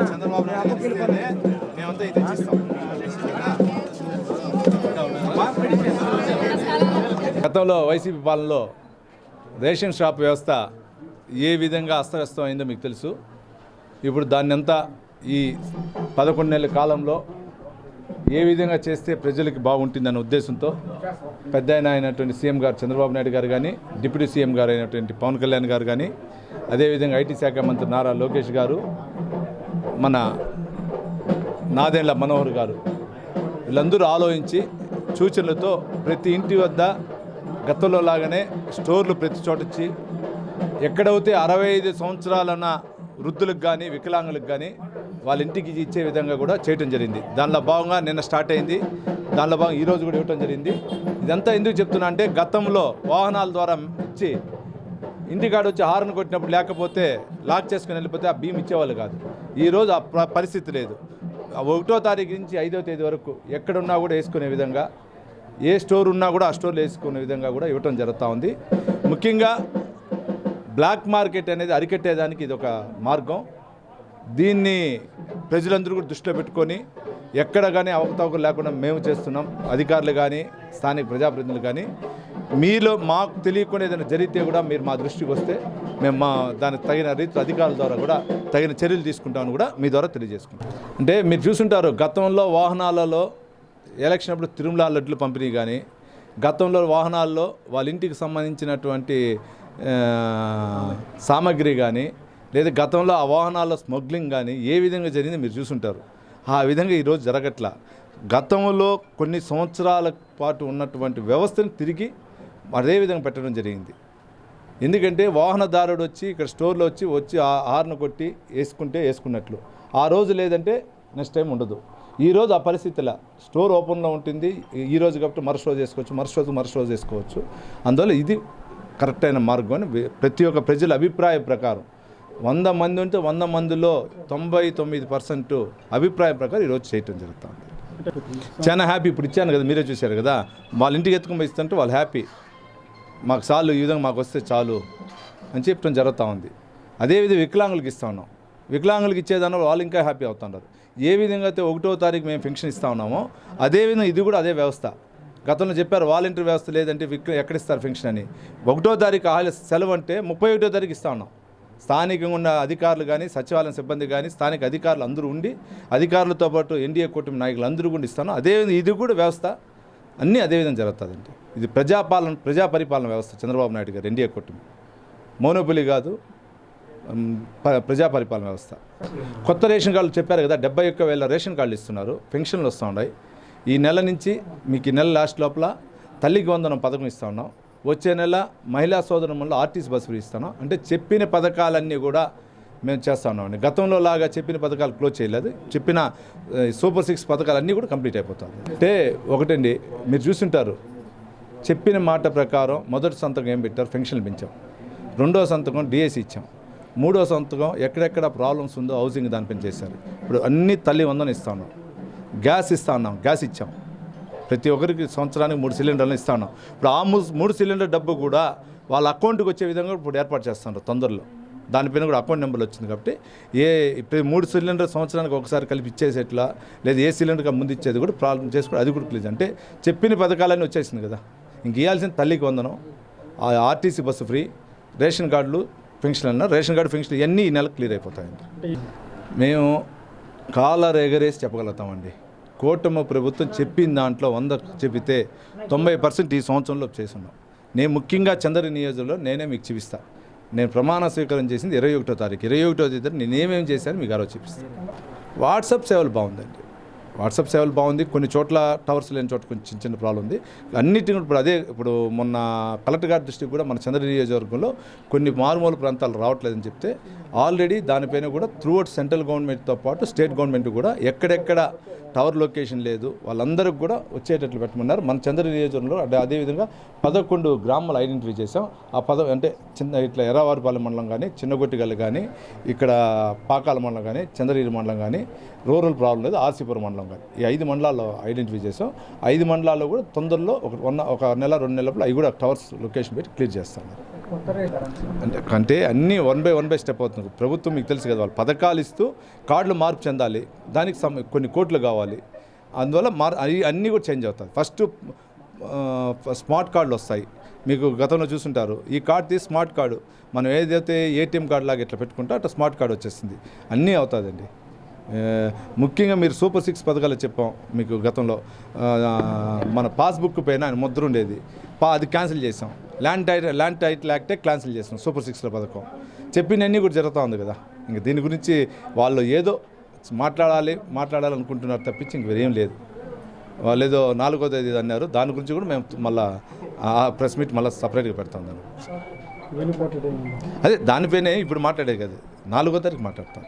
చంద్రబాబు నాయుడు మేమంతా ఇది తెచ్చిస్తాం. గతంలో వైసీపీ పాలనలో రేషన్ షాప్ వ్యవస్థ ఏ విధంగా అస్తవ్యస్తం అయిందో మీకు తెలుసు. ఇప్పుడు దాన్ని అంతా ఈ 11 నెలల కాలంలో ఏ విధంగా చేస్తే ప్రజలకి బాగుంటుందనే ఉద్దేశంతో పెద్ద అయినటువంటి సీఎం గారు చంద్రబాబు నాయుడు గారు కానీ, డిప్యూటీ సీఎం గారు అయినటువంటి పవన్ కళ్యాణ్ గారు కానీ, అదేవిధంగా ఐటీ శాఖ మంత్రి నారా లోకేష్ గారు, మన నాదెండ్ల మనోహర్ గారు, వీళ్ళందరూ ఆలోచించి సూచనలతో ప్రతి ఇంటి వద్ద గతంలో లాగానే స్టోర్లు ప్రతి చోట ఇచ్చి ఎక్కడైతే 65 సంవత్సరాలన్న వృద్ధులకు కానీ వికలాంగులకు కానీ వాళ్ళ ఇంటికి ఇచ్చే విధంగా కూడా చేయటం జరిగింది. దానిలో భాగంగా నిన్న స్టార్ట్ అయింది. దానిలో భాగంగా ఈరోజు కూడా ఇవ్వటం జరిగింది. ఇదంతా ఎందుకు చెప్తున్నా అంటే గతంలో వాహనాల ద్వారా ఇచ్చి ఇంటికాడ వచ్చి హారన్ కొట్టినప్పుడు లేకపోతే లాక్ చేసుకుని వెళ్ళిపోతే ఆ బియ్యం ఇచ్చేవాళ్ళు కాదు. ఈరోజు ఆ పరిస్థితి లేదు. 1వ తారీఖు నుంచి 5వ తేదీ వరకు ఎక్కడున్నా కూడా వేసుకునే విధంగా, ఏ స్టోర్ ఉన్నా కూడా ఆ స్టోర్లో వేసుకునే విధంగా కూడా ఇవ్వటం జరుగుతూ ఉంది. ముఖ్యంగా బ్లాక్ మార్కెట్ అనేది అరికట్టేదానికి ఇది ఒక మార్గం. దీన్ని ప్రజలందరూ కూడా దృష్టిలో పెట్టుకొని ఎక్కడ కానీ అవకతవకలు లేకుండా మేము చేస్తున్నాం. అధికారులు కానీ స్థానిక ప్రజాప్రతినిధులు కానీ మీలో మాకు తెలియకుండా ఏదైనా జరిగితే కూడా మీరు మా దృష్టికి వస్తే మేము దానికి తగిన రీతిలో అధికారుల ద్వారా కూడా తగిన చర్యలు తీసుకుంటామని కూడా మీ ద్వారా తెలియజేసుకుంటాం. అంటే మీరు చూసుంటారు గతంలో వాహనాలలో ఎలక్షన్ అప్పుడు తిరుమల లడ్లు పంపిణీ కానీ, గతంలో వాహనాల్లో వాళ్ళ ఇంటికి సంబంధించినటువంటి సామాగ్రి కానీ, లేదా గతంలో ఆ వాహనాల్లో స్మగ్లింగ్ కానీ ఏ విధంగా జరిగిందో మీరు చూసుంటారు. ఆ విధంగా ఈరోజు జరగట్లా. గతంలో కొన్ని సంవత్సరాల పాటు ఉన్నటువంటి వ్యవస్థను తిరిగి అదే విధంగా పెట్టడం జరిగింది. ఎందుకంటే వాహనదారుడు వచ్చి ఇక్కడ స్టోర్లో వచ్చి హార్న్ కొట్టి వేసుకున్నట్లు ఆ రోజు లేదంటే నెక్స్ట్ టైం ఉండదు. ఈరోజు ఆ పరిస్థితిలా స్టోర్ ఓపెన్లో ఉంటుంది. ఈరోజు కాబట్టి మరుసటి రోజు వేసుకోవచ్చు, మరుసటి రోజు వేసుకోవచ్చు. అందువల్ల ఇది కరెక్ట్ అయిన మార్గం అని ప్రతి ఒక్క ప్రజల అభిప్రాయం ప్రకారం 100 మంది ఉంటే 100 మందిలో 99% అభిప్రాయం ప్రకారం ఈరోజు చేయటం జరుగుతుంది. చాలా హ్యాపీ. ఇప్పుడు ఇచ్చాను కదా, మీరే చూశారు కదా, వాళ్ళ ఇంటికి ఎత్తుకొని ఇస్తుంటే వాళ్ళు హ్యాపీ. మాకు చాలు, ఈ విధంగా మాకు వస్తే చాలు అని చెప్పడం జరుగుతూ ఉంది. అదేవిధంగా వికలాంగులకు ఇస్తూ ఉన్నాం. వికలాంగులకు ఇచ్చేదాన్ని వాళ్ళు ఇంకా హ్యాపీ అవుతున్నారు. ఏ విధంగా అయితే 1వ తారీఖు మేము పెన్షన్ ఇస్తూ ఉన్నామో అదేవిధంగా ఇది కూడా అదే వ్యవస్థ. గతంలో చెప్పారు వాలంటీర్ వ్యవస్థ లేదంటే ఎక్కడిస్తారు పెన్షన్ అని. 1వ తారీఖు సెలవు అంటే 31వ తారీఖు ఇస్తూ ఉన్నాం. స్థానికంగా ఉన్న అధికారులు కానీ, సచివాలయం సిబ్బంది కానీ, స్థానిక అధికారులు అందరూ ఉండి, అధికారులతో పాటు ఎన్డీఏ కూటమి నాయకులు అందరూ కూడా ఇస్తాను. అదేవిధంగా ఇది కూడా వ్యవస్థ అన్నీ అదేవిధంగా జరుగుతుందండి. ఇది ప్రజా పరిపాలన వ్యవస్థ. చంద్రబాబు నాయుడు గారు ఎన్డీఏ కూటమి మోనోపొలి కాదు, ప్రజా పరిపాలన వ్యవస్థ. కొత్త రేషన్ కార్డులు చెప్పారు కదా, 71,000 రేషన్ కార్డులు ఇస్తున్నారు. పెన్షన్లు వస్తూ ఉన్నాయి. ఈ నెల నుంచి మీకు ఈ నెల లాస్ట్ లోపల తల్లికి వందనం పథకం ఇస్తూ ఉన్నాం. వచ్చే నెల మహిళా సోదరుల ఆర్టీసీ బస్సులు ఇస్తాను. అంటే చెప్పిన పథకాలన్నీ కూడా మేము చేస్తూ ఉన్నామండి. గతంలో లాగా చెప్పిన పథకాలు క్లోజ్ చేయలేదు. చెప్పిన సూపర్ 6 పథకాలన్నీ కూడా కంప్లీట్ అయిపోతాయి. అంటే ఒకటండి, మీరు చూస్తుంటారు, చెప్పిన మాట ప్రకారం మొదటి సంతకం ఏం పెట్టారు, పెన్షన్లు పెంచాం. 2వ సంతకం డిఎస్సి ఇచ్చాం. 3వ సంతకం ఎక్కడెక్కడ ప్రాబ్లమ్స్ ఉందో హౌసింగ్ దానిపైన చేశారు. ఇప్పుడు అన్ని తల్లి వందనం ఇస్తా ఉన్నాం. గ్యాస్ ఇస్తా ఉన్నాం, గ్యాస్ ఇచ్చాం. ప్రతి ఒక్కరికి సంవత్సరానికి 3 సిలిండర్లు ఇస్తా ఉన్నాం. ఇప్పుడు ఆ 3 సిలిండర్ డబ్బు కూడా వాళ్ళ అకౌంట్కి వచ్చే విధంగా ఇప్పుడు ఏర్పాటు చేస్తున్నారు తొందరలో. దానిపైన కూడా అకౌంట్ నెంబర్లు వచ్చింది కాబట్టి ఇప్పుడు 3 సిలిండర్ సంవత్సరానికి ఒకసారి కలిపి ఇచ్చేసేట్లా, లేదా ఏ సిలిండర్గా ముందు ఇచ్చేది కూడా ప్రాబ్లం చేసుకోవడం, అది కూడా ప్లీజ్. అంటే చెప్పిన పథకాలన్నీ వచ్చేసింది కదా. ఇంక ఇవ్వాల్సిన తల్లికి వందనం, ఆర్టీసీ బస్సు ఫ్రీ, రేషన్ కార్డులు, పెన్షన్ అన్న రేషన్ కార్డు పెన్షన్ ఇవన్నీ ఈ నెలకు క్లియర్ అయిపోతాయండి. మేము కాలర్ ఎగరేసి చెప్పగలుగుతామండి. కూటమి ప్రభుత్వం చెప్పిన దాంట్లో 100 చెప్పితే 90% ఈ సంవత్సరంలో చేస్తున్నాం. నేను ముఖ్యంగా చంద్రగిరి నియోజకవర్గంలో నేనే మీకు చూపిస్తాను. నేను ప్రమాణ స్వీకారం చేసింది 21వ తారీఖు. 21వ తేదీ నేనేమేమి చేశాను మీకు ఆ రోజు చూపిస్తాను. వాట్సాప్ సేవలు బాగుందండి. వాట్సాప్ సేవలు బాగుంది. కొన్ని చోట్ల టవర్స్ లేని చోట కొంచెం చిన్న ప్రాబ్లం ఉంది. అన్నిటిని ఇప్పుడు ఇప్పుడు మొన్న కలెక్టర్ గారి దృష్టికి కూడా మన చంద్రగిరి నియోజకవర్గంలో కొన్ని మారుమూల ప్రాంతాలు రావట్లేదని చెప్తే ఆల్రెడీ దానిపైన కూడా త్రూఅవుట్ సెంట్రల్ గవర్నమెంట్తో పాటు స్టేట్ గవర్నమెంట్ కూడా ఎక్కడెక్కడ టవర్ లొకేషన్ లేదు వాళ్ళందరికీ కూడా వచ్చేటట్లు పెట్టమన్నారు. మన చంద్రగిరి నియోజకవర్గంలో అదేవిధంగా 11 గ్రామాలు ఐడెంటిఫై చేసాం. ఆ అంటే ఇట్లా ఎర్రవారిపాలెం మండలం కానీ, చిన్నగొట్టిగల్లు కానీ, ఇక్కడ పాకాల మండలం కానీ, చంద్రగిరి మండలం కానీ, రూరల్ ప్రాబ్లం లేదు, ఆర్సీపురం మండలం కానీ, ఈ 5 మండలాల్లో ఐడెంటిఫై చేసాం. 5 మండలాల్లో కూడా తొందరలో ఒక నెల 2 నెలల అవి కూడా టవర్స్ లొకేషన్ పెట్టి క్లియర్ చేస్తాం. అంటే అన్నీ వన్ బై స్టెప్ అవుతుంది. ప్రభుత్వం మీకు తెలుసు కదా, వాళ్ళు పథకాలు ఇస్తూ కార్డులు మార్పు చెందాలి, దానికి కొన్ని కోట్లు కావాలి, అందువల్ల అన్నీ కూడా చేంజ్ అవుతాయి. ఫస్ట్ స్మార్ట్ కార్డులు వస్తాయి. మీకు గతంలో చూసుంటారు, ఈ కార్డు తీసి స్మార్ట్ కార్డు మనం ఏదైతే ఏటీఎం కార్డు లాగా ఇట్లా పెట్టుకుంటే అట్లా స్మార్ట్ కార్డు వచ్చేస్తుంది, అన్నీ అవుతుందండి. ముఖ్యంగా మీరు సూపర్ 6 పథకాలు చెప్పాం మీకు గతంలో. మన పాస్బుక్ పైన ఆయన ముద్ర ఉండేది, అది క్యాన్సిల్ చేసాం. ల్యాండ్ టైటిల్ యాక్టే క్యాన్సిల్ చేసాం. సూపర్ 6లో పథకం చెప్పినన్నీ కూడా జరుగుతూ ఉంది కదా. ఇంక దీని గురించి వాళ్ళు ఏదో మాట్లాడాలనుకుంటున్నారు తప్పించి ఇంక వేరేం లేదు. వాళ్ళు ఏదో 4వ తేదీ అన్నారు, దాని గురించి కూడా మేము మళ్ళీ ప్రెస్ మీట్ మళ్ళీ సపరేట్గా పెడతాం. దాన్ని అదే దానిపైనే ఇప్పుడు మాట్లాడే కదా, 4వ తారీఖు మాట్లాడతాం.